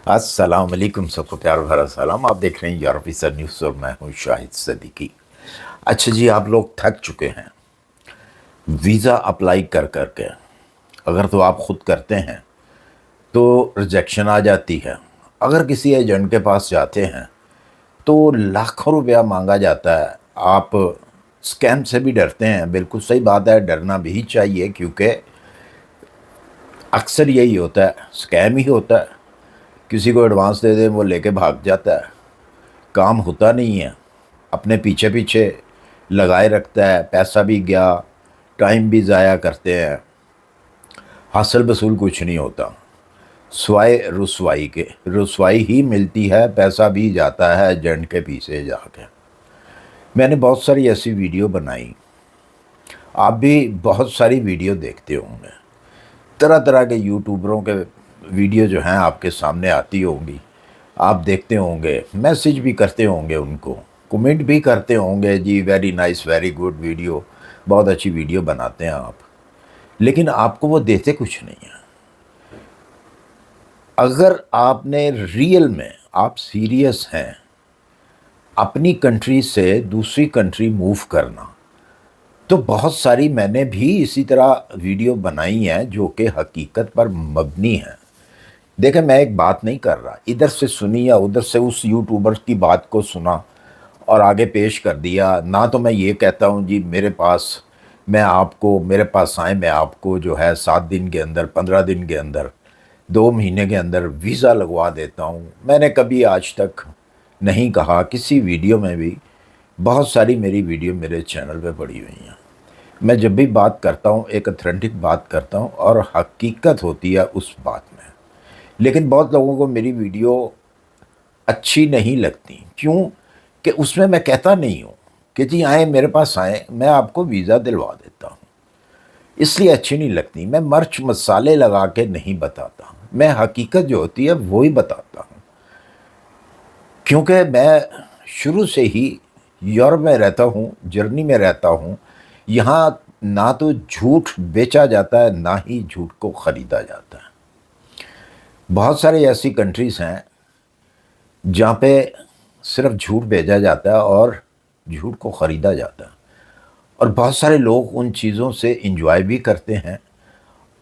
अस्सलाम वालेकुम, सबको प्यार भरा सलाम। आप देख रहे हैं यूरोपी सर न्यूज़ और मैं हूं शाहिद सदीकी। अच्छा जी, आप लोग थक चुके हैं वीज़ा अप्लाई कर कर के। अगर तो आप ख़ुद करते हैं तो रिजेक्शन आ जाती है। अगर किसी एजेंट के पास जाते हैं तो लाखों रुपया मांगा जाता है। आप स्कैम से भी डरते हैं। बिल्कुल सही बात है, डरना भी चाहिए, क्योंकि अक्सर यही होता है, स्कैम ही होता है। किसी को एडवांस दे दें, वो लेके भाग जाता है, काम होता नहीं है, अपने पीछे पीछे लगाए रखता है, पैसा भी गया, टाइम भी ज़ाया करते हैं, हासिल वसूल कुछ नहीं होता, स्वाय रुसवाई के। रुसवाई ही मिलती है, पैसा भी जाता है एजेंट के पीछे जाके। मैंने बहुत सारी ऐसी वीडियो बनाई, आप भी बहुत सारी वीडियो देखते होंगे, तरह तरह के यूट्यूबरों के वीडियो जो हैं आपके सामने आती होंगी, आप देखते होंगे, मैसेज भी करते होंगे, उनको कमेंट भी करते होंगे, जी very nice, very good video, बहुत अच्छी वीडियो बनाते हैं आप। लेकिन आपको वो देते कुछ नहीं है। अगर आपने रियल में, आप सीरियस हैं अपनी कंट्री से दूसरी कंट्री मूव करना, तो बहुत सारी मैंने भी इसी तरह वीडियो बनाई हैं जो कि हकीकत पर मबनी है। देखें, मैं एक बात नहीं कर रहा, इधर से सुनी या उधर से उस यूट्यूबर की बात को सुना और आगे पेश कर दिया। ना तो मैं ये कहता हूँ जी मेरे पास, मेरे पास आए, मैं आपको जो है 7 दिन के अंदर, 15 दिन के अंदर, 2 महीने के अंदर वीज़ा लगवा देता हूँ। मैंने कभी आज तक नहीं कहा किसी वीडियो में भी। बहुत सारी मेरी वीडियो मेरे चैनल पे पड़ी हुई हैं। मैं जब भी बात करता हूँ एक ऑथेंटिक बात करता हूँ और हकीकत होती है उस बात में। लेकिन बहुत लोगों को मेरी वीडियो अच्छी नहीं लगती। क्यों? कि उसमें मैं कहता नहीं हूँ कि जी आए, मेरे पास आए, मैं आपको वीज़ा दिलवा देता हूँ, इसलिए अच्छी नहीं लगती। मैं मिर्च मसाले लगा के नहीं बताता, मैं हकीकत जो होती है वो ही बताता हूँ। क्योंकि मैं शुरू से ही यूरोप में रहता हूँ, जर्मनी में रहता हूँ। यहाँ ना तो झूठ बेचा जाता है, ना ही झूठ को ख़रीदा जाता है। बहुत सारी ऐसी कंट्रीज़ हैं जहाँ पे सिर्फ झूठ भेजा जाता है और झूठ को ख़रीदा जाता है, और बहुत सारे लोग उन चीज़ों से इंजॉय भी करते हैं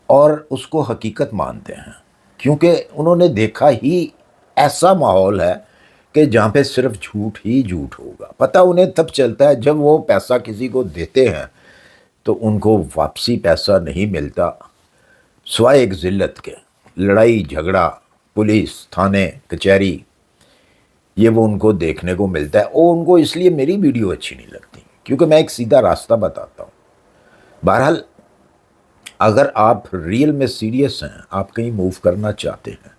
और उसको हकीकत मानते हैं, क्योंकि उन्होंने देखा ही ऐसा माहौल है कि जहाँ पे सिर्फ झूठ ही झूठ होगा। पता उन्हें तब चलता है जब वो पैसा किसी को देते हैं तो उनको वापसी पैसा नहीं मिलता, सिवाय एक ज़िल्लत के, लड़ाई झगड़ा, पुलिस, थाने, कचहरी, ये वो उनको देखने को मिलता है। और उनको इसलिए मेरी वीडियो अच्छी नहीं लगती, क्योंकि मैं एक सीधा रास्ता बताता हूँ। बहरहाल, अगर आप रियल में सीरियस हैं, आप कहीं मूव करना चाहते हैं,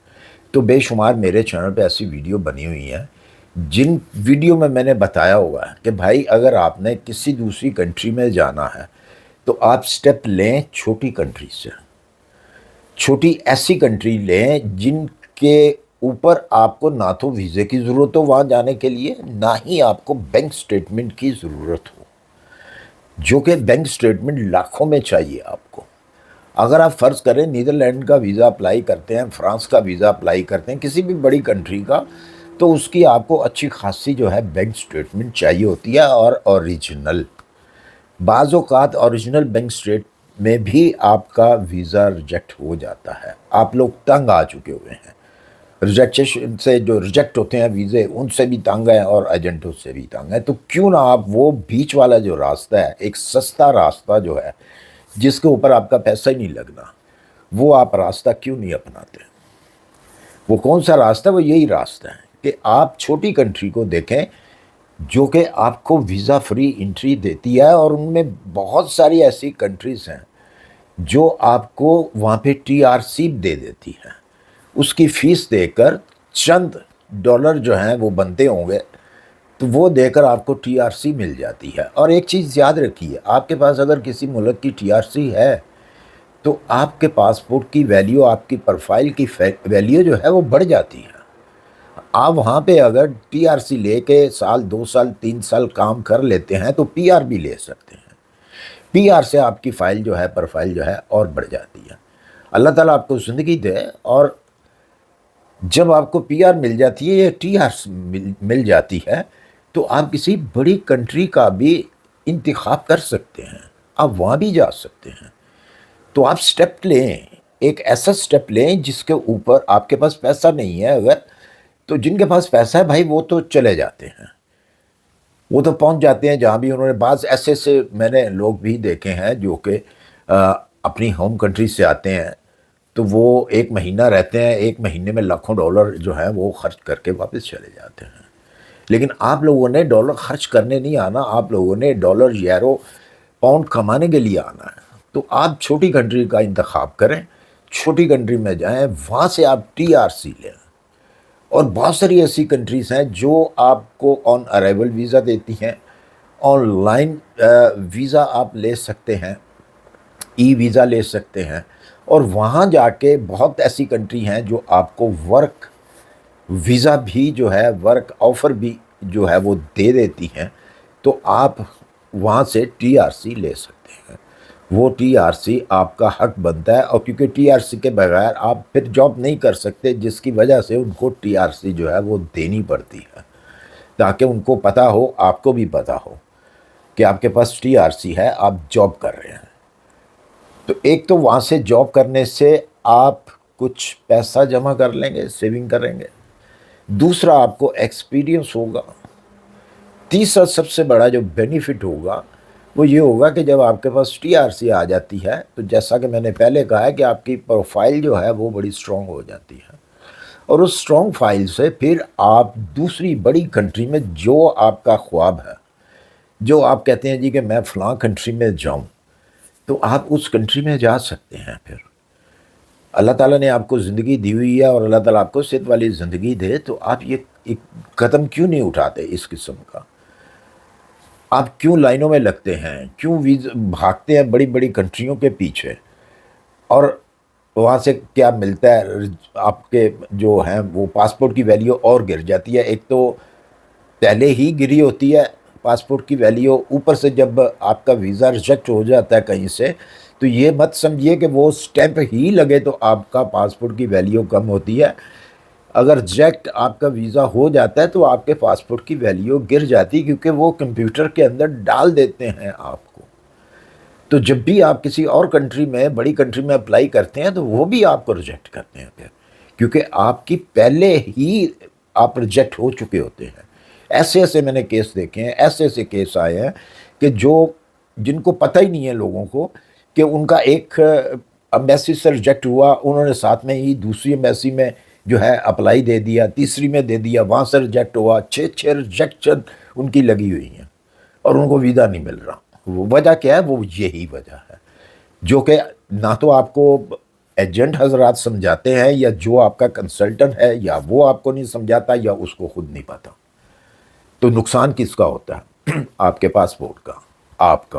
तो बेशुमार मेरे चैनल पे ऐसी वीडियो बनी हुई हैं जिन वीडियो में मैंने बताया हुआ है कि भाई अगर आपने किसी दूसरी कंट्री में जाना है तो आप स्टेप लें छोटी कंट्री से। छोटी ऐसी कंट्री लें जिनके ऊपर आपको ना तो वीज़े की ज़रूरत हो वहाँ जाने के लिए, ना ही आपको बैंक स्टेटमेंट की ज़रूरत हो, जो कि बैंक स्टेटमेंट लाखों में चाहिए आपको। अगर आप फ़र्ज़ करें नीदरलैंड का वीज़ा अप्लाई करते हैं, फ्रांस का वीज़ा अप्लाई करते हैं, किसी भी बड़ी कंट्री का, तो उसकी आपको अच्छी खासी जो है बैंक स्टेटमेंट चाहिए होती है, और ओरिजिनल। बाज़ औक़ात ओरिजिनल बैंक स्टेट में भी आपका वीज़ा रिजेक्ट हो जाता है। आप लोग तंग आ चुके हुए हैं रिजेक्शन से, जो रिजेक्ट होते हैं वीज़े उनसे भी तंग हैं और एजेंटों से भी तंग हैं। तो क्यों ना आप वो बीच वाला जो रास्ता है, एक सस्ता रास्ता जो है जिसके ऊपर आपका पैसा ही नहीं लगना, वो आप रास्ता क्यों नहीं अपनाते? वो कौन सा रास्ता? वो यही रास्ता है कि आप छोटी कंट्री को देखें जो कि आपको वीज़ा फ्री एंट्री देती है, और उनमें बहुत सारी ऐसी कंट्रीज़ हैं जो आपको वहाँ पे टीआरसी दे देती हैं। उसकी फ़ीस देकर चंद डॉलर जो हैं वो बनते होंगे, तो वो देकर आपको टीआरसी मिल जाती है। और एक चीज़ याद रखिए, आपके पास अगर किसी मुल्क की टीआरसी है तो आपके पासपोर्ट की वैल्यू, आपकी प्रोफाइल की वैल्यू जो है वो बढ़ जाती है। आप वहाँ पे अगर टीआरसी लेके साल, 2 साल, 3 साल काम कर लेते हैं तो पीआर भी ले सकते हैं। पीआर से आपकी फ़ाइल जो है, प्रोफाइल जो है और बढ़ जाती है। अल्लाह ताला आपको ज़िंदगी दे और جب آپ کو پی آر مل جاتی ہے یا ٹی آر مل جاتی ہے تو آپ کسی بڑی کنٹری کا بھی انتخاب کر سکتے ہیں، آپ وہاں بھی جا سکتے ہیں۔ تو آپ سٹیپ لیں، ایک ایسا سٹیپ لیں جس کے اوپر آپ کے پاس پیسہ نہیں ہے اگر، تو جن کے پاس پیسہ ہے بھائی وہ تو چلے جاتے ہیں، وہ تو پہنچ جاتے ہیں جہاں بھی انہوں نے۔ بعض ایسے سے میں نے لوگ بھی دیکھے ہیں جو کہ اپنی ہوم کنٹری سے آتے ہیں تو وہ ایک مہینہ رہتے ہیں، ایک مہینے میں لاکھوں ڈالر جو ہیں وہ خرچ کر کے واپس چلے جاتے ہیں۔ لیکن آپ لوگوں نے ڈالر خرچ کرنے نہیں آنا، آپ لوگوں نے ڈالر، یورو، پاؤنڈ کمانے کے لیے آنا ہے۔ تو آپ چھوٹی کنٹری کا انتخاب کریں، چھوٹی کنٹری میں جائیں، وہاں سے آپ ٹی آر سی لیں۔ اور بہت ساری ایسی کنٹریز ہیں جو آپ کو آن ارائیول ویزا دیتی ہیں، آن لائن ویزا آپ لے سکتے ہیں، ای ویزا لے سکتے ہیں، اور وہاں جا کے بہت ایسی کنٹری ہیں جو آپ کو ورک ویزا بھی جو ہے، ورک آفر بھی جو ہے وہ دے دیتی ہیں۔ تو آپ وہاں سے ٹی آر سی لے سکتے ہیں، وہ ٹی آر سی آپ کا حق بنتا ہے، اور کیونکہ ٹی آر سی کے بغیر آپ پھر جاب نہیں کر سکتے، جس کی وجہ سے ان کو ٹی آر سی جو ہے وہ دینی پڑتی ہے، تاکہ ان کو پتہ ہو، آپ کو بھی پتہ ہو کہ آپ کے پاس ٹی آر سی ہے، آپ جاب کر رہے ہیں۔ تو ایک تو وہاں سے جاب کرنے سے آپ کچھ پیسہ جمع کر لیں گے، سیونگ کریں گے، دوسرا آپ کو ایکسپیرینس ہوگا، تیسرا سب سے بڑا جو بینیفٹ ہوگا وہ یہ ہوگا کہ جب آپ کے پاس ٹی آر سی آ جاتی ہے تو جیسا کہ میں نے پہلے کہا ہے کہ آپ کی پروفائل جو ہے وہ بڑی سٹرونگ ہو جاتی ہے، اور اس سٹرونگ فائل سے پھر آپ دوسری بڑی کنٹری میں، جو آپ کا خواب ہے، جو آپ کہتے ہیں جی کہ میں فلاں کنٹری میں جاؤں، تو آپ اس کنٹری میں جا سکتے ہیں۔ پھر اللہ تعالیٰ نے آپ کو زندگی دی ہوئی ہے، اور اللہ تعالیٰ آپ کو صحت والی زندگی دے، تو آپ یہ ایک قدم کیوں نہیں اٹھاتے اس قسم کا؟ آپ کیوں لائنوں میں لگتے ہیں، کیوں بھاگتے ہیں بڑی بڑی کنٹریوں کے پیچھے، اور وہاں سے کیا ملتا ہے؟ آپ کے جو ہیں وہ پاسپورٹ کی ویلیو اور گر جاتی ہے، ایک تو پہلے ہی گری ہوتی ہے پاسپورٹ کی ویلیو، اوپر سے جب آپ کا ویزا ریجیکٹ ہو جاتا ہے کہیں سے، تو یہ مت سمجھیے کہ وہ سٹیمپ ہی لگے تو آپ کا پاسپورٹ کی ویلیو کم ہوتی ہے۔ اگر ریجیکٹ آپ کا ویزا ہو جاتا ہے تو آپ کے پاسپورٹ کی ویلیو گر جاتی، کیونکہ وہ کمپیوٹر کے اندر ڈال دیتے ہیں آپ کو۔ تو جب بھی آپ کسی اور کنٹری میں، بڑی کنٹری میں اپلائی کرتے ہیں تو وہ بھی آپ کو ریجیکٹ کرتے ہیں پھر، کیونکہ آپ کی پہلے ہی آپ ریجیکٹ ہو چکے ہوتے ہیں۔ ایسے ایسے میں نے کیس دیکھے ہیں، ایسے ایسے کیس آئے ہیں کہ جن کو پتہ ہی نہیں ہے لوگوں کو کہ ان کا ایک امبیسی سے ریجیکٹ ہوا، انہوں نے ساتھ میں ہی دوسری امبیسی میں جو ہے اپلائی دے دیا، تیسری میں دے دیا، وہاں سے ریجیکٹ ہوا، 6 ریجیکشن ان کی لگی ہوئی ہیں، اور ان کو ویزا نہیں مل رہا۔ وہ وجہ کیا ہے؟ وہ یہی وجہ ہے، جو کہ نہ تو آپ کو ایجنٹ حضرات سمجھاتے ہیں، یا جو آپ کا کنسلٹنٹ ہے، یا وہ آپ کو نہیں سمجھاتا، یا اس کو خود نہیں پتا۔ تو نقصان کس کا ہوتا ہے؟ آپ کے پاسپورٹ کا، آپ کا۔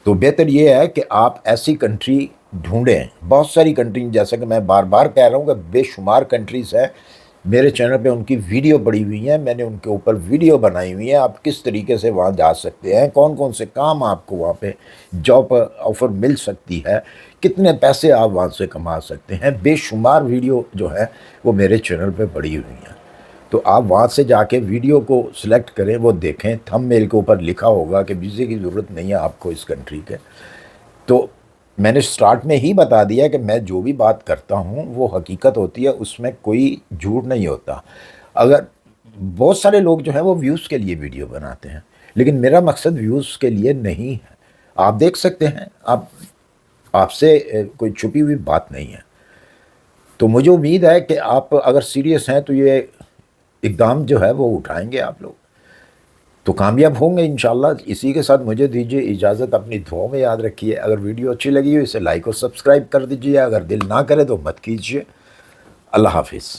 تو بہتر یہ ہے کہ آپ ایسی کنٹری ڈھونڈیں، بہت ساری کنٹری، جیسا کہ میں بار بار کہہ رہا ہوں کہ بے شمار کنٹریز ہیں، میرے چینل پہ ان کی ویڈیو پڑی ہوئی ہیں، میں نے ان کے اوپر ویڈیو بنائی ہوئی ہیں، آپ کس طریقے سے وہاں جا سکتے ہیں، کون کون سے کام آپ کو وہاں پہ جاب آفر مل سکتی ہے، کتنے پیسے آپ وہاں سے کما سکتے ہیں، بے شمار ویڈیو جو ہے وہ میرے چینل پہ پڑی ہوئی ہیں۔ تو آپ وہاں سے جا کے ویڈیو کو سلیکٹ کریں، وہ دیکھیں، تھم میل کے اوپر لکھا ہوگا کہ ویزے کی ضرورت نہیں ہے آپ کو اس کنٹری کے۔ تو میں نے سٹارٹ میں ہی بتا دیا کہ میں جو بھی بات کرتا ہوں وہ حقیقت ہوتی ہے، اس میں کوئی جھوٹ نہیں ہوتا۔ اگر بہت سارے لوگ جو ہیں وہ ویوز کے لیے ویڈیو بناتے ہیں، لیکن میرا مقصد ویوز کے لیے نہیں ہے، آپ دیکھ سکتے ہیں، آپ سے کوئی چھپی ہوئی بات نہیں ہے۔ تو مجھے امید ہے کہ آپ اگر سیریس ہیں تو یہ اقدام جو ہے وہ اٹھائیں گے آپ لوگ، تو کامیاب ہوں گے انشاءاللہ۔ اسی کے ساتھ مجھے دیجیے اجازت، اپنی دعاؤں میں یاد رکھیے، اگر ویڈیو اچھی لگی ہو اسے لائک اور سبسکرائب کر دیجیے، اگر دل نہ کرے تو مت کیجیے۔ اللہ حافظ۔